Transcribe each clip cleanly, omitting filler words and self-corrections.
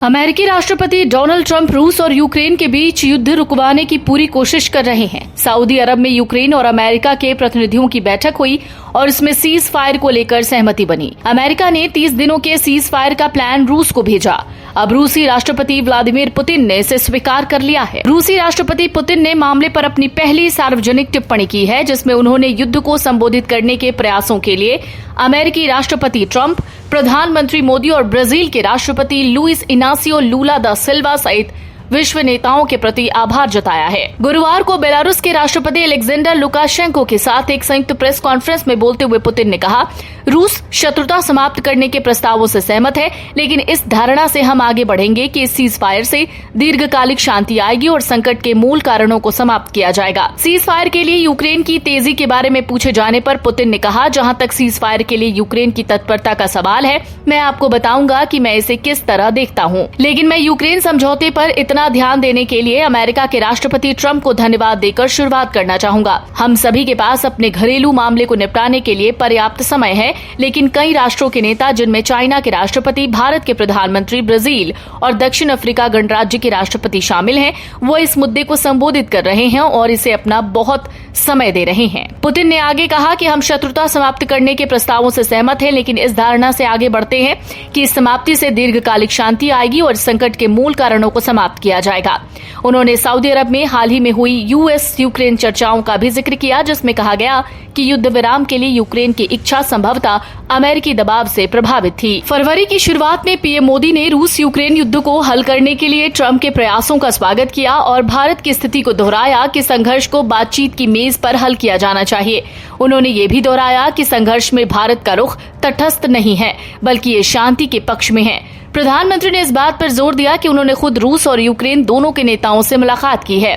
अमेरिकी राष्ट्रपति Donald Trump रूस और यूक्रेन के बीच युद्ध रुकवाने की पूरी कोशिश कर रहे हैं। सऊदी अरब में यूक्रेन और अमेरिका के प्रतिनिधियों की बैठक हुई और इसमें सीज फायर को लेकर सहमति बनी। अमेरिका ने 30 दिनों के सीज फायर का प्लान रूस को भेजा। अब रूसी राष्ट्रपति व्लादिमीर पुतिन ने इसे स्वीकार कर लिया है। रूसी राष्ट्रपति पुतिन ने मामले पर अपनी पहली सार्वजनिक टिप्पणी की है, जिसमें उन्होंने युद्ध को संबोधित करने के प्रयासों के लिए अमेरिकी राष्ट्रपति ट्रंप, प्रधानमंत्री मोदी और ब्राजील के राष्ट्रपति लुइस इनासियो लूला दा सिल्वा सहित विश्व नेताओं के प्रति आभार जताया है। गुरुवार को बेलारूस के राष्ट्रपति अलेक्जेंडर लुकाशेंको के साथ एक संयुक्त प्रेस कॉन्फ्रेंस में बोलते हुए पुतिन ने कहा, रूस शत्रुता समाप्त करने के प्रस्तावों से सहमत है, लेकिन इस धारणा से हम आगे बढ़ेंगे कि इस सीज फायर से दीर्घकालिक शांति आएगी और संकट के मूल कारणों को समाप्त किया जाएगा। सीज फायर के लिए यूक्रेन की तेजी के बारे में पूछे जाने पर पुतिन ने कहा, जहां तक सीज फायर के लिए यूक्रेन की तत्परता का सवाल है, मैं आपको बताऊंगा कि मैं इसे किस तरह देखता हूं, लेकिन मैं यूक्रेन समझौते पर इतना ध्यान देने के लिए अमेरिका के राष्ट्रपति ट्रंप को धन्यवाद देकर शुरुआत करना चाहूंगा। हम सभी के पास अपने घरेलू मामले को निपटाने के लिए पर्याप्त समय है, लेकिन कई राष्ट्रों के नेता, जिनमें चाइना के राष्ट्रपति, भारत के प्रधानमंत्री, ब्राजील और दक्षिण अफ्रीका गणराज्य के राष्ट्रपति शामिल हैं, वो इस मुद्दे को संबोधित कर रहे हैं और इसे अपना बहुत समय दे रहे हैं। पुतिन ने आगे कहा कि हम शत्रुता समाप्त करने के प्रस्तावों से सहमत हैं, लेकिन इस धारणा से आगे बढ़ते हैं कि इस समाप्ति से दीर्घकालिक शांति आएगी और संकट के मूल कारणों को समाप्त किया जाएगा। उन्होंने सऊदी अरब में हाल ही में हुई यूएस यूक्रेन चर्चाओं का भी जिक्र किया, जिसमें कहा गया कि युद्ध विराम के लिए यूक्रेन की इच्छा संभवतः अमेरिकी दबाव से प्रभावित थी। फरवरी की शुरुआत में पीएम मोदी ने रूस यूक्रेन युद्ध को हल करने के लिए ट्रंप के प्रयासों का स्वागत किया और भारत की स्थिति को दोहराया कि संघर्ष को बातचीत की मेज पर हल किया जाना चाहिए। उन्होंने ये भी दोहराया कि संघर्ष में भारत का रुख तटस्थ नहीं है, बल्कि ये शांति के पक्ष में है। प्रधानमंत्री ने इस बात पर जोर दिया कि उन्होंने खुद रूस और यूक्रेन दोनों के नेताओं से मुलाकात की है।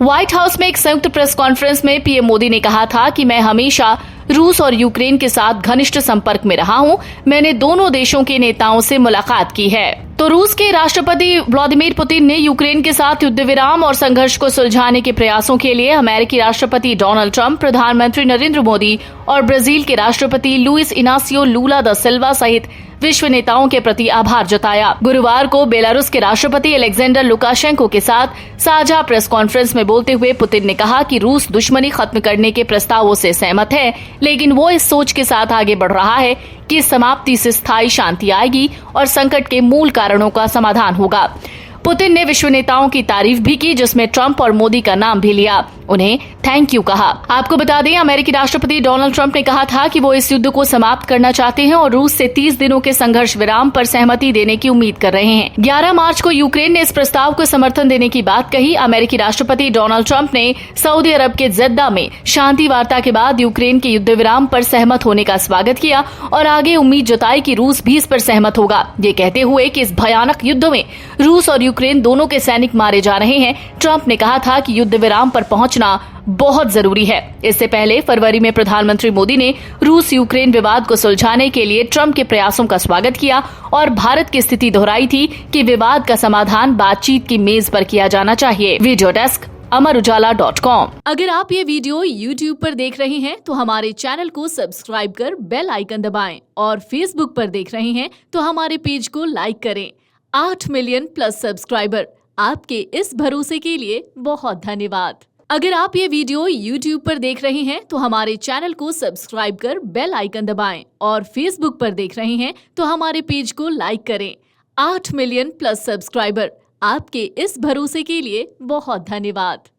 व्हाइट हाउस में एक संयुक्त प्रेस कॉन्फ्रेंस में पीएम मोदी ने कहा था कि मैं हमेशा रूस और यूक्रेन के साथ घनिष्ठ संपर्क में रहा हूं। मैंने दोनों देशों के नेताओं से मुलाकात की है। तो रूस के राष्ट्रपति व्लादिमीर पुतिन ने यूक्रेन के साथ युद्ध विराम और संघर्ष को सुलझाने के प्रयासों के लिए अमेरिकी राष्ट्रपति डोनाल्ड ट्रंप, प्रधानमंत्री नरेंद्र मोदी और ब्राजील के राष्ट्रपति लुइस इनासियो लूला दा सिल्वा सहित विश्व नेताओं के प्रति आभार जताया। गुरुवार को बेलारूस के राष्ट्रपति अलेक्जेंडर लुकाशेंको के साथ साझा प्रेस कॉन्फ्रेंस में बोलते हुए पुतिन ने कहा कि रूस दुश्मनी खत्म करने के प्रस्तावों से सहमत है, लेकिन वो इस सोच के साथ आगे बढ़ रहा है कि इस समाप्ति से स्थायी शांति आएगी और संकट के मूल कारणों का समाधान होगा। पुतिन ने विश्व नेताओं की तारीफ भी की, जिसमें ट्रंप और मोदी का नाम भी लिया, उन्हें थैंक यू कहा। आपको बता दें, अमेरिकी राष्ट्रपति डोनाल्ड ट्रंप ने कहा था कि वो इस युद्ध को समाप्त करना चाहते हैं और रूस से 30 दिनों के संघर्ष विराम पर सहमति देने की उम्मीद कर रहे हैं। 11 मार्च को यूक्रेन ने इस प्रस्ताव को समर्थन देने की बात कही। अमेरिकी राष्ट्रपति डोनाल्ड ट्रंप ने सऊदी अरब के जेद्दा में शांति वार्ता के बाद यूक्रेन के युद्ध विराम पर सहमत होने का स्वागत किया और आगे उम्मीद जताई कि रूस भी इस पर सहमत होगा, ये कहते हुए कि इस भयानक युद्ध में रूस और यूक्रेन दोनों के सैनिक मारे जा रहे हैं। ट्रंप ने कहा था कि युद्ध विराम पर पहुंचना बहुत जरूरी है। इससे पहले फरवरी में प्रधानमंत्री मोदी ने रूस यूक्रेन विवाद को सुलझाने के लिए ट्रंप के प्रयासों का स्वागत किया और भारत की स्थिति दोहराई थी कि विवाद का समाधान बातचीत की मेज पर किया जाना चाहिए। Video desk amarujala.com। अगर आप ये वीडियो YouTube पर देख रहे हैं तो हमारे चैनल को सब्सक्राइब कर बेल आइकन दबाएं और Facebook पर देख रहे हैं तो हमारे पेज को लाइक करें। 8 मिलियन प्लस सब्सक्राइबर, आपके इस भरोसे के लिए बहुत धन्यवाद। अगर आप ये वीडियो YouTube पर देख रहे हैं तो हमारे चैनल को सब्सक्राइब कर बेल आइकन दबाएं और Facebook पर देख रहे हैं तो हमारे पेज को लाइक करें। 8 मिलियन प्लस सब्सक्राइबर, आपके इस भरोसे के लिए बहुत धन्यवाद।